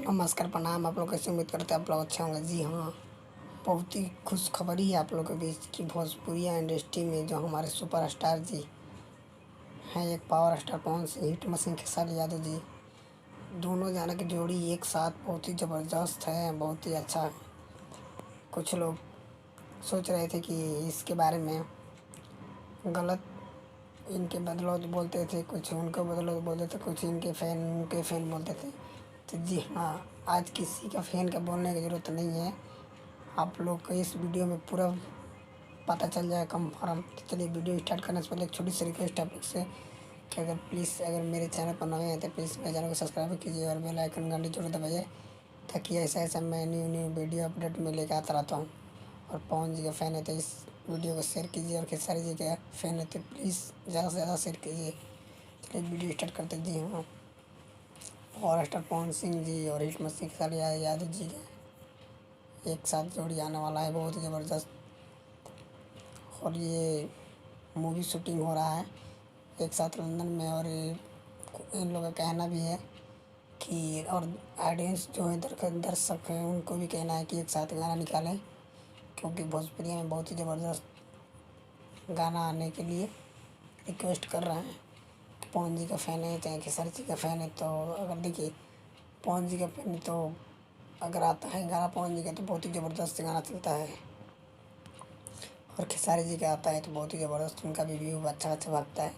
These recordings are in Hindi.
नमस्कार, प्रणाम। आप लोग कैसे? उम्मीद करते हैं आप लोग अच्छे होंगे। जी हाँ, बहुत ही खुशखबरी है आप लोग के बीच की भोजपुरिया इंडस्ट्री में जो हमारे सुपरस्टार जी हैं, एक power star Pawan Singh, hit machine Khesari Yadav ji, दोनों जाने की जोड़ी एक साथ बहुत ही ज़बरदस्त है, बहुत ही अच्छा है। कुछ लोग सोच रहे थे कि इसके बारे में गलत इनके बदौलत बोलते थे, कुछ उनके बदौलत बोलते थे, कुछ उनके फ़ैन बोलते थे। तो जी हाँ, आज किसी का फ़ैन का बोलने की ज़रूरत नहीं है। आप लोग को इस वीडियो में पूरा पता चल जाएगा कंफर्म। तो चलिए वीडियो स्टार्ट करने से पहले एक छोटी सी रिक्वेस्ट है आप लोग से कि अगर मेरे चैनल पर नए हैं तो प्लीज़ मेरे चैनल को सब्सक्राइब कीजिए और बेल आइकन घंटी जरूर दबाइए, ताकि ऐसा मैं न्यू वीडियो अपडेट में लेकर आता रहता हूँ। और पवन जी का फ़ैन है तो इस वीडियो को शेयर कीजिए, और खेसारी जी का फ़ैन है तो प्लीज़ ज़्यादा से ज़्यादा शेयर कीजिए। चलिए वीडियो स्टार्ट करते हैं। जी हाँ, पावर स्टार पवन सिंह जी और हिट मशीन खेसारी यादव जी का एक साथ जोड़ी आने वाला है, बहुत ही ज़बरदस्त। और ये मूवी शूटिंग हो रहा है एक साथ लंदन में। और इन लोगों का कहना भी है कि, और ऑडियंस जो है दर्शक हैं, उनको भी कहना है कि एक साथ गाना निकालें, क्योंकि भोजपुरी में बहुत ही ज़बरदस्त गाना आने के लिए रिक्वेस्ट कर रहे हैं। पवन जी का फ़ैन है चाहे खेसारी जी का फ़ैन है, तो अगर देखिए पवन जी का फ़ैन है तो अगर आता है गाना पवन जी का तो बहुत ही ज़बरदस्त गाना चलता है, और खेसारी जी का आता है तो बहुत ही ज़बरदस्त उनका भी व्यू अच्छा भागता है।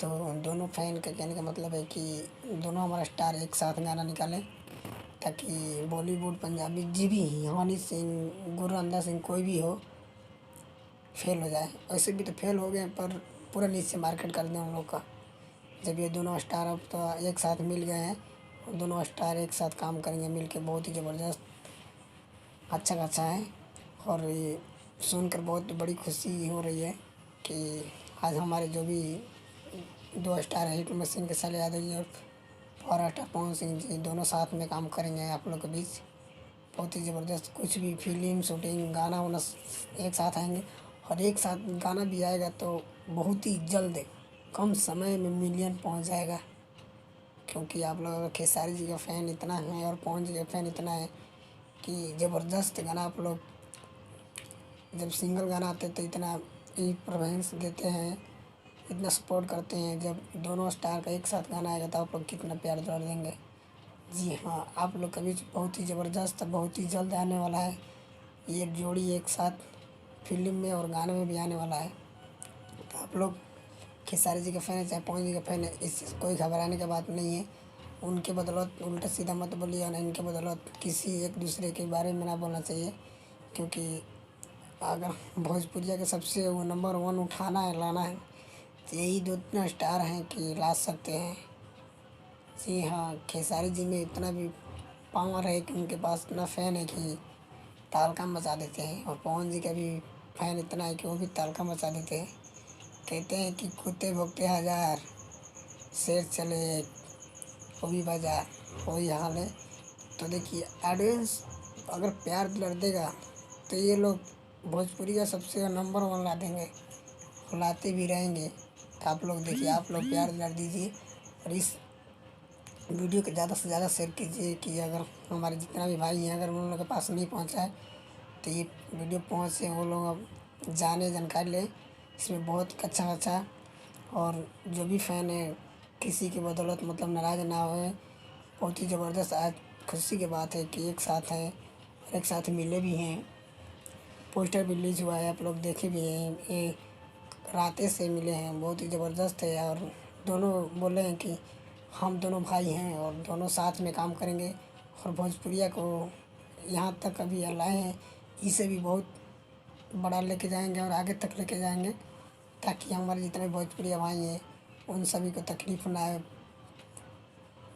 तो दोनों फ़ैन का कहने का मतलब है कि दोनों हमारा स्टार एक साथ गाना निकालें, ताकि बॉलीवुड पंजाबी जी भी हनी सिंह, गुरु रंधा सिंह, कोई भी हो, फेल हो जाए। ऐसे भी तो फेल हो गए, पर पूरा नीचे मार्केट कर दें हम लोग का। जब ये दोनों स्टार अब तो एक साथ मिल गए हैं, और दोनों स्टार एक साथ काम करेंगे मिल के, बहुत ही ज़बरदस्त अच्छा खासा है। और ये सुनकर बहुत बड़ी खुशी हो रही है कि आज हमारे जो भी दो स्टार है, हिट मशीन खेसारी यादव जी और पावर स्टार पवन सिंह जी, दोनों साथ में काम करेंगे आप लोग के बीच। बहुत ही ज़बरदस्त कुछ भी फिल्म शूटिंग गाना वाना एक साथ आएंगे, और एक साथ गाना भी आएगा तो बहुत ही जल्द कम समय में मिलियन पहुंच जाएगा। क्योंकि आप लोग खेसारी जी का फ़ैन इतना है और पवन जी का फ़ैन इतना है कि ज़बरदस्त गाना आप लोग जब सिंगल गाना आते तो इतना ही प्रेफरेंस देते हैं, इतना सपोर्ट करते हैं। जब दोनों स्टार का एक साथ गाना आएगा तो आप लोग कितना प्यार दुलार देंगे। जी हाँ, आप लोग का बीच बहुत ही ज़बरदस्त बहुत ही जल्द आने वाला है ये जोड़ी एक साथ फिल्म में और गाने में भी आने वाला है। तो आप लोग खेसारी जी का फ़ैन है चाहे पवन जी का फ़ैन है, इससे कोई घबराने की बात नहीं है। उनके बदौलत उल्टा सीधा मत बोलिए, और इनके बदौलत किसी एक दूसरे के बारे में ना बोलना चाहिए। क्योंकि अगर भोजपुरिया के सबसे वो नंबर 1 उठाना है, लाना है, तो यही दो इतना स्टार हैं कि ला सकते हैं। जी हाँ, खेसारी जी में इतना भी पावर है कि उनके पास इतना फ़ैन है कि तहलका मचा देते हैं। और पवन जी का भी फ़ैन इतना है कि वो भी तहलका मचा देते हैं। कहते हैं कि कुत्ते भौंकते हज़ार, शेर चले एक, वो भी बाजार, वही हाल है। तो देखिए ऑडियंस अगर प्यार दुलार देगा तो ये लोग भोजपुरी का सबसे नंबर 1 ला देंगे, और लाते भी रहेंगे। तो आप लोग देखिए, आप लोग प्यार दुलार दीजिए, और इस वीडियो को ज़्यादा से ज़्यादा शेयर कीजिए कि अगर हमारे जितना भी भाई हैं अगर उन लोगों के पास नहीं पहुंचा है तो ये वीडियो पहुंचे, वो लोग अब जाने जानकारी लें। इसमें बहुत अच्छा अच्छा, और जो भी फ़ैन है किसी की बदौलत मतलब नाराज़ ना होए। बहुत ही ज़बरदस्त आज खुशी की बात है कि एक साथ हैं और एक साथ मिले भी हैं। पोस्टर भी रिलीज हुआ है, आप लोग देखे भी हैं। ये रातें से मिले हैं, बहुत ही ज़बरदस्त है। और दोनों बोले हैं कि हम दोनों भाई हैं और दोनों साथ में काम करेंगे, और भोजपुरिया को यहाँ तक अभी लाए हैं, इसे भी बहुत बड़ा लेके जाएंगे और आगे तक लेके जाएंगे, ताकि हमारे जितने भोजपुरिया भाई हैं उन सभी को तकलीफ़ ना आए,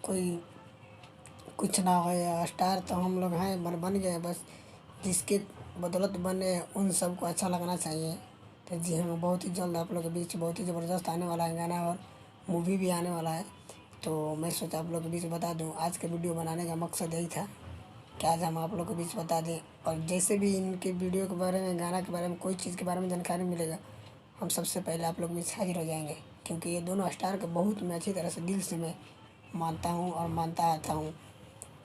कोई कुछ ना हो। या स्टार तो हम लोग हैं, बन गए, बस जिसके बदौलत बने उन सबको अच्छा लगना चाहिए। तो जी हाँ, बहुत ही जल्द आप लोग के बीच बहुत ही ज़बरदस्त आने वाला है गाना, और मूवी भी आने वाला है। तो मैं सोचा आप लोग के बीच बता दूं, आज का वीडियो बनाने का मकसद यही था कि आज हम आप लोग के बीच बता दें। और जैसे भी इनके वीडियो के बारे में, गाना के बारे में, कोई चीज़ के बारे में जानकारी मिलेगा, हम सबसे पहले आप लोग के बीच हाजिर हो जाएंगे। क्योंकि ये दोनों स्टार को बहुत मैं अच्छी तरह से दिल से मैं मानता हूँ और मानता आता हूँ।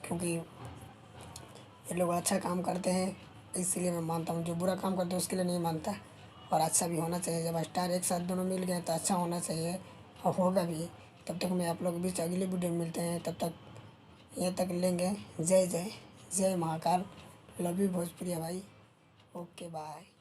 क्योंकि ये लोग अच्छा काम करते हैं इसलिए मैं मानता हूँ। जो बुरा काम करते हैं उसके लिए नहीं मानता। और अच्छा भी होना चाहिए। जब स्टार एक साथ दोनों मिल गए तो अच्छा होना चाहिए और होगा भी। तब तक मैं आप लोग के बीच अगली वीडियो में मिलते हैं। तब तक यहाँ तक लेंगे। जय जय जय महाकाल। लव यू भोजपुरिया भाई। Okay bye.